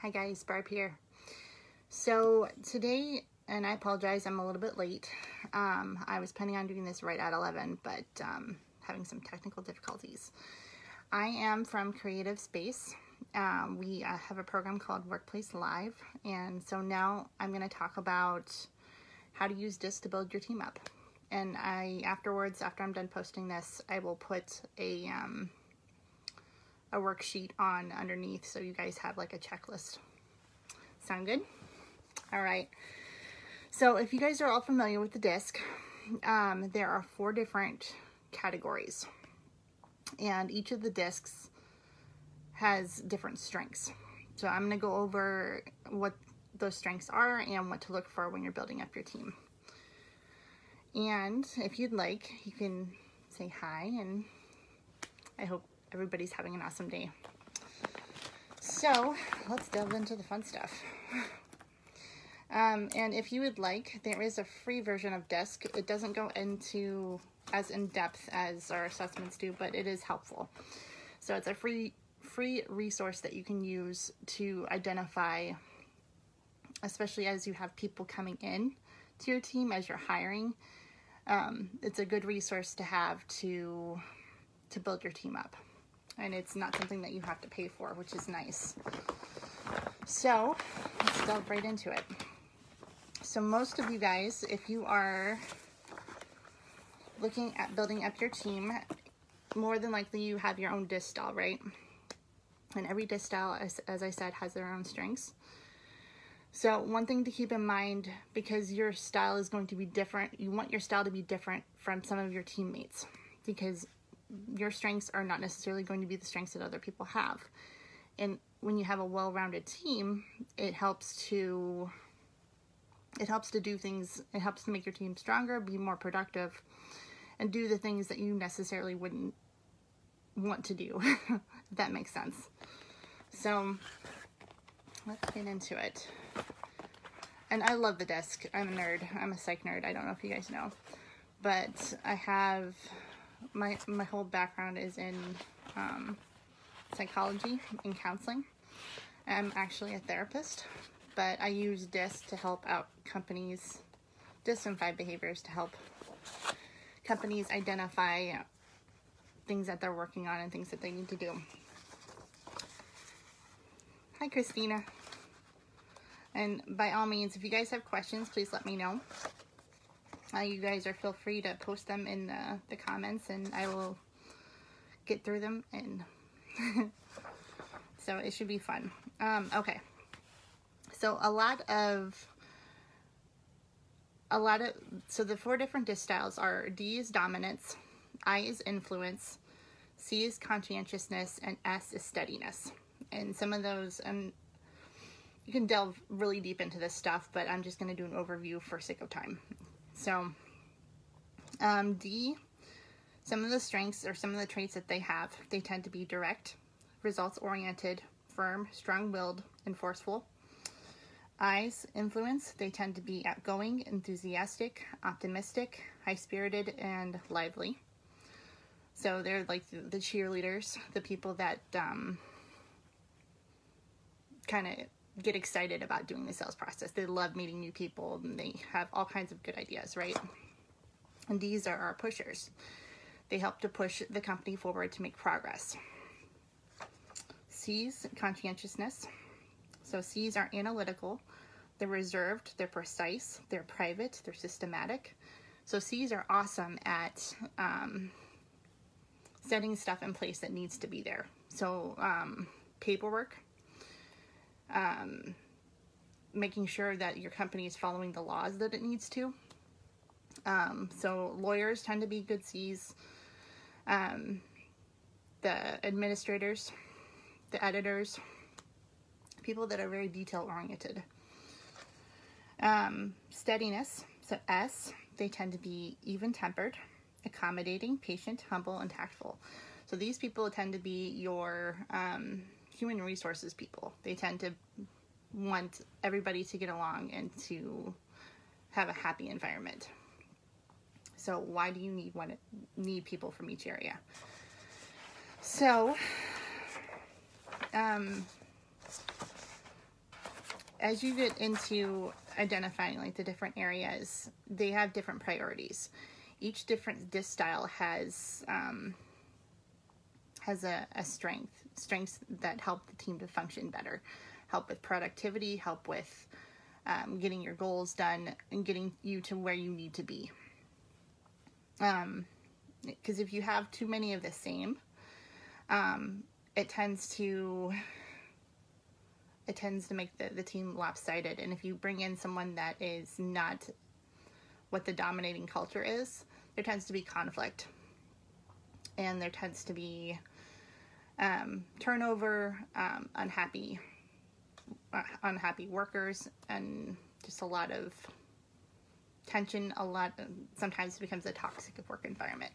Hi guys, Barb here. So today, and I apologize, I'm a little bit late. I was planning on doing this right at 11, but having some technical difficulties. I am from Creative Space. We have a program called Workplace Live, and so now I'm going to talk about how to use DiSC to build your team up. And afterwards, after I'm done posting this, I will put a worksheet on underneath so you guys have like a checklist. Sound good? All right. So if you guys are all familiar with the DiSC, there are 4 different categories, and each of the DiSCs has different strengths. So I'm going to go over what those strengths are and what to look for when you're building up your team. And if you'd like, you can say hi, and I hope everybody's having an awesome day. So let's delve into the fun stuff. And if you would like, there is a free version of DiSC. It doesn't go into as in depth as our assessments do, but it is helpful. So it's a free resource that you can use to identify, especially as you have people coming in to your team as you're hiring. It's a good resource to have to build your team up. And it's not something that you have to pay for, which is nice. So let's delve right into it. So most of you guys, if you are looking at building up your team, more than likely you have your own DiSC style, right? And every DiSC style, as I said, has their own strengths. So one thing to keep in mind, because your style is going to be different, you want your style to be different from some of your teammates, because your strengths are not necessarily going to be the strengths that other people have. And when you have a well-rounded team, it helps to do things, it helps to make your team stronger, be more productive, and do the things that you necessarily wouldn't want to do, if that makes sense. So let's get into it. And I love the DiSC. I'm a nerd. I'm a psych nerd. I don't know if you guys know, but I have my whole background is in psychology and counseling. I'm actually a therapist, but I use DiSC to help out companies, DiSC and 5 behaviors to help companies identify things that they're working on and things that they need to do. Hi, Christina. And by all means, if you guys have questions, please let me know. You guys feel free to post them in the comments, and I will get through them, and so it should be fun. Okay, so so the 4 different DiSC styles are: D is dominance, I is influence, C is conscientiousness, and S is steadiness. And some of those, you can delve really deep into this stuff, but I'm just going to do an overview for sake of time. So, D, some of the strengths or some of the traits that they have, they tend to be direct, results-oriented, firm, strong-willed, and forceful. I's, influence, they tend to be outgoing, enthusiastic, optimistic, high-spirited, and lively. So they're like the cheerleaders, the people that kind of get excited about doing the sales process. They love meeting new people, and they have all kinds of good ideas, right? And these are our pushers. They help to push the company forward to make progress. C's, conscientiousness. So C's are analytical, they're reserved, they're precise, they're private, they're systematic. So C's are awesome at setting stuff in place that needs to be there. So paperwork, making sure that your company is following the laws that it needs to. So lawyers tend to be good C's. The administrators, the editors, people that are very detail-oriented. Steadiness, so S, they tend to be even-tempered, accommodating, patient, humble, and tactful. So these people tend to be your human resources people. They tend to want everybody to get along and to have a happy environment. So why do you need people from each area? So as you get into identifying like the different areas, they have different priorities. Each different DiSC style has a strengths that help the team to function better, help with productivity, help with getting your goals done and getting you to where you need to be. Because if you have too many of the same, it tends to make the team lopsided. And if you bring in someone that is not what the dominating culture is, there tends to be conflict, and there tends to be turnover, unhappy workers, and just a lot of tension. Sometimes it becomes a toxic work environment.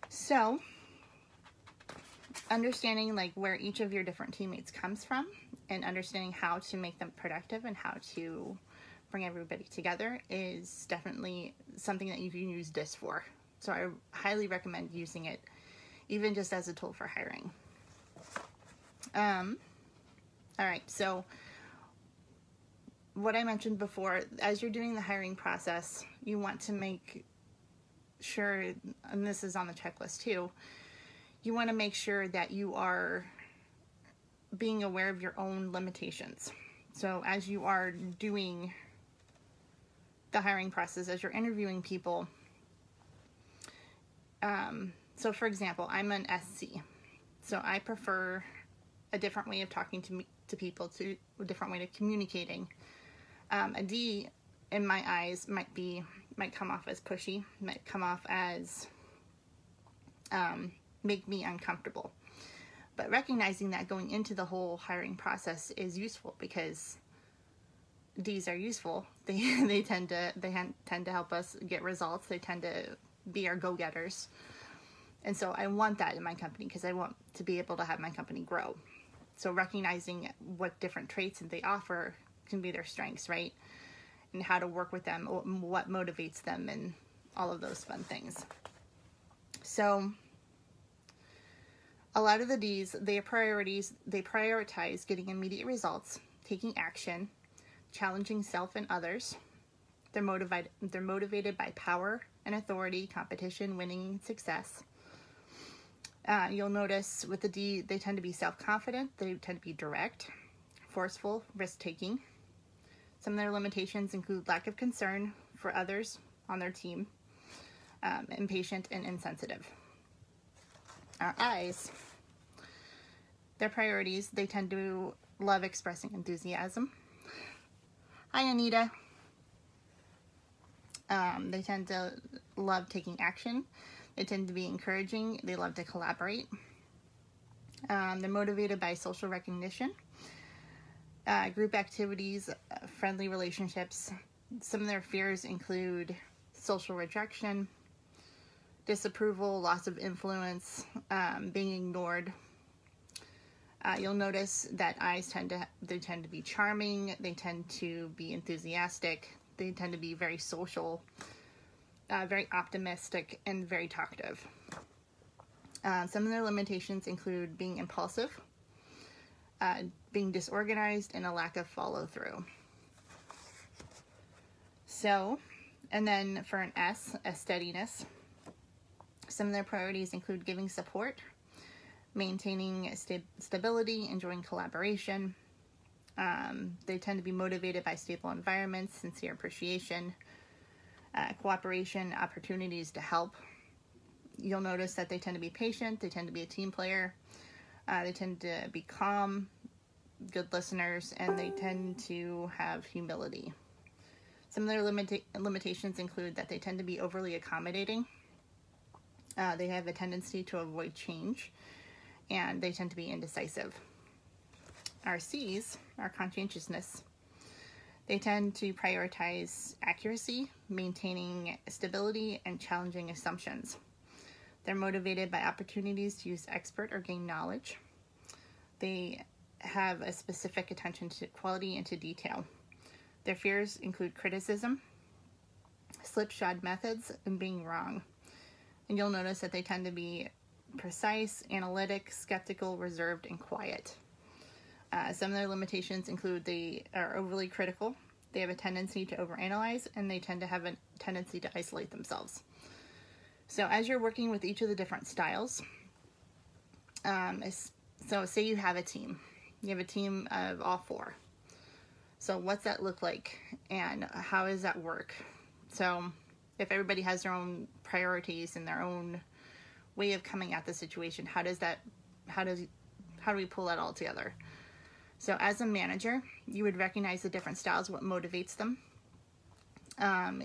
So understanding like where each of your different teammates comes from, and understanding how to make them productive and how to bring everybody together is definitely something that you can use DiSC for. So I highly recommend using it, even just as a tool for hiring. All right, so what I mentioned before, as you're doing the hiring process, you want to make sure, and this is on the checklist too, you want to make sure that you are being aware of your own limitations. So as you are doing the hiring process, as you're interviewing people, so for example, I'm an SC, so I prefer a different way of talking to people, to a different way of communicating. A D, in my eyes, might come off as pushy, might come off as make me uncomfortable. But recognizing that going into the whole hiring process is useful, because Ds are useful. They tend to help us get results. They tend to be our go-getters. And so I want that in my company, because I want to be able to have my company grow. So recognizing what different traits they offer can be their strengths, right? And how to work with them, what motivates them, and all of those fun things. So a lot of the Ds, they prioritize getting immediate results, taking action, challenging self and others. They're motivated by power and authority, competition, winning, success. You'll notice with the D, they tend to be self-confident, they tend to be direct, forceful, risk-taking. Some of their limitations include lack of concern for others on their team, impatient, and insensitive. Our Is, their priorities, they tend to love expressing enthusiasm. Hi, Anita. They tend to love taking action. They tend to be encouraging. They love to collaborate. They're motivated by social recognition, group activities, friendly relationships. Some of their fears include social rejection, disapproval, loss of influence, being ignored. You'll notice that Is tend to be charming. They tend to be enthusiastic. They tend to be very social, very optimistic, and very talkative. Some of their limitations include being impulsive, being disorganized, and a lack of follow-through. So, and then for an S, a steadiness. Some of their priorities include giving support, maintaining stability, enjoying collaboration. They tend to be motivated by stable environments, sincere appreciation, cooperation, opportunities to help. You'll notice that they tend to be patient, they tend to be a team player, they tend to be calm, good listeners, and they tend to have humility. Some of their limitations include that they tend to be overly accommodating. They have a tendency to avoid change, and they tend to be indecisive. Our Cs, our conscientiousness, they tend to prioritize accuracy, maintaining stability, and challenging assumptions. They're motivated by opportunities to use expert or gain knowledge. They have a specific attention to quality and to detail. Their fears include criticism, slipshod methods, and being wrong. And you'll notice that they tend to be precise, analytic, skeptical, reserved, and quiet. Some of their limitations include they are overly critical, they have a tendency to overanalyze, and they tend to have a tendency to isolate themselves. So as you're working with each of the different styles, so say you have a team. You have a team of all 4. So what's that look like, and how does that work? So if everybody has their own priorities and their own way of coming at the situation, how do we pull that all together? So as a manager, you would recognize the different styles, what motivates them.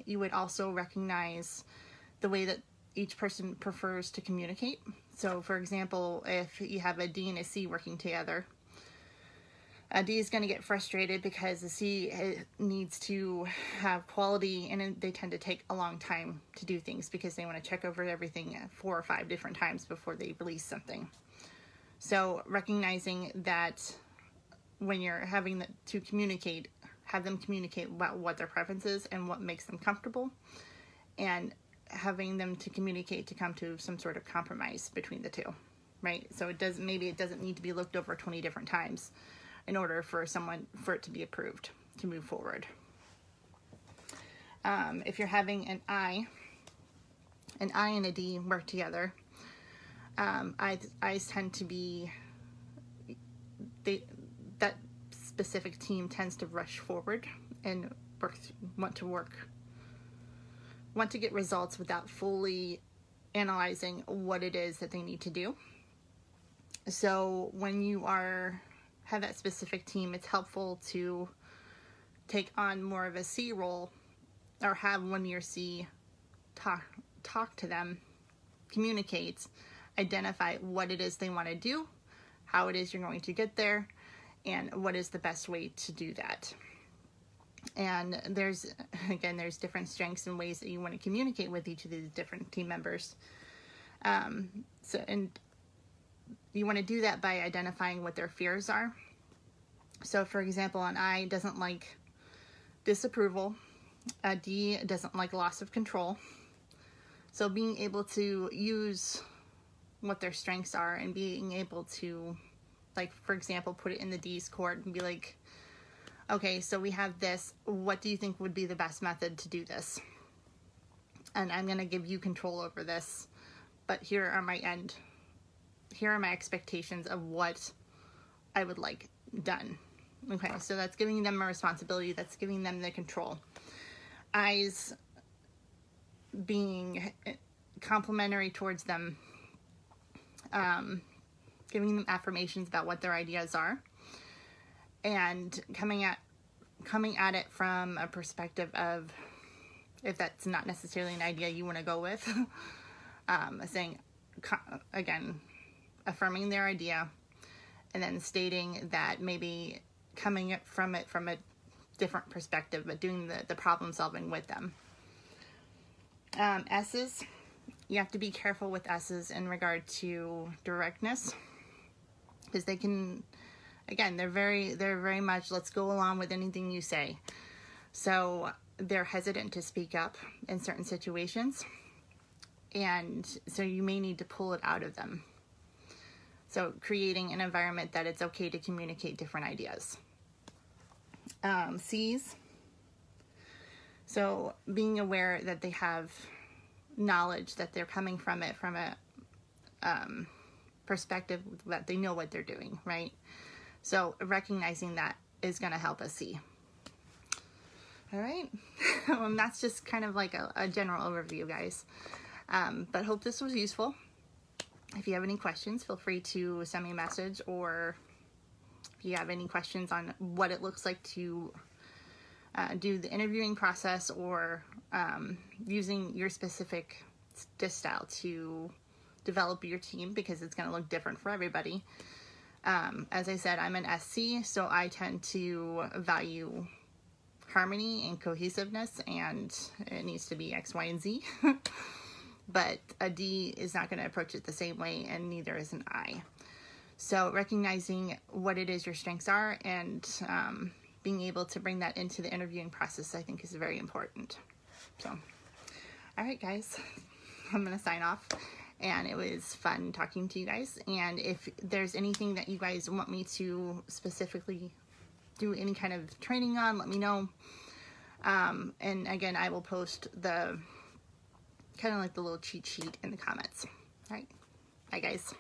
You would also recognize the way that each person prefers to communicate. So for example, if you have a D and a C working together, a D is going to get frustrated because the C needs to have quality, and they tend to take a long time to do things because they want to check over everything 4 or 5 different times before they release something. So recognizing that when you're having to communicate, have them communicate about what their preference is and what makes them comfortable, and having them to communicate to come to some sort of compromise between the two, right? So maybe it doesn't need to be looked over 20 different times in order for it to be approved to move forward. If you're having an I and a D work together, I's tend to be, that specific team tends to rush forward and want to get results without fully analyzing what it is that they need to do. So when you have that specific team, it's helpful to take on more of a C role, or have one of your C talk to them, communicate, identify what it is they want to do, how it is you're going to get there, and what is the best way to do that. And there's different strengths and ways that you want to communicate with each of these different team members. And you want to do that by identifying what their fears are. So for example, an I doesn't like disapproval. A D doesn't like loss of control. So being able to use what their strengths are and being able to, like, for example, put it in the D's court and be like, okay, so we have this. What do you think would be the best method to do this? And I'm going to give you control over this, but here are my expectations of what I would like done. Okay, so that's giving them a responsibility. That's giving them the control. I's being complimentary towards them, giving them affirmations about what their ideas are, and coming at it from a perspective of, if that's not necessarily an idea you want to go with, saying, again, affirming their idea, and then stating that maybe coming from it from a different perspective, but doing the problem solving with them. S's, you have to be careful with S's in regard to directness, because they can, again, they're very much, let's go along with anything you say. So they're hesitant to speak up in certain situations, and so you may need to pull it out of them. So creating an environment that it's okay to communicate different ideas. C's, so being aware that they have knowledge, that they're coming from it from a perspective that they know what they're doing, right? So recognizing that is going to help us see. All right. That's just kind of like a general overview, guys. But hope this was useful. If you have any questions, feel free to send me a message, or if you have any questions on what it looks like to do the interviewing process, or using your specific DiSC style to develop your team, because it's going to look different for everybody. As I said, I'm an SC, so I tend to value harmony and cohesiveness, and it needs to be X, Y, and Z. But a D is not going to approach it the same way, and neither is an I. So recognizing what it is your strengths are, and being able to bring that into the interviewing process, I think, is very important. So, all right, guys, I'm going to sign off, and it was fun talking to you guys. And if there's anything that you guys want me to specifically do any kind of training on, let me know. And again, I will post the kind of like the little cheat sheet in the comments. All right, bye guys.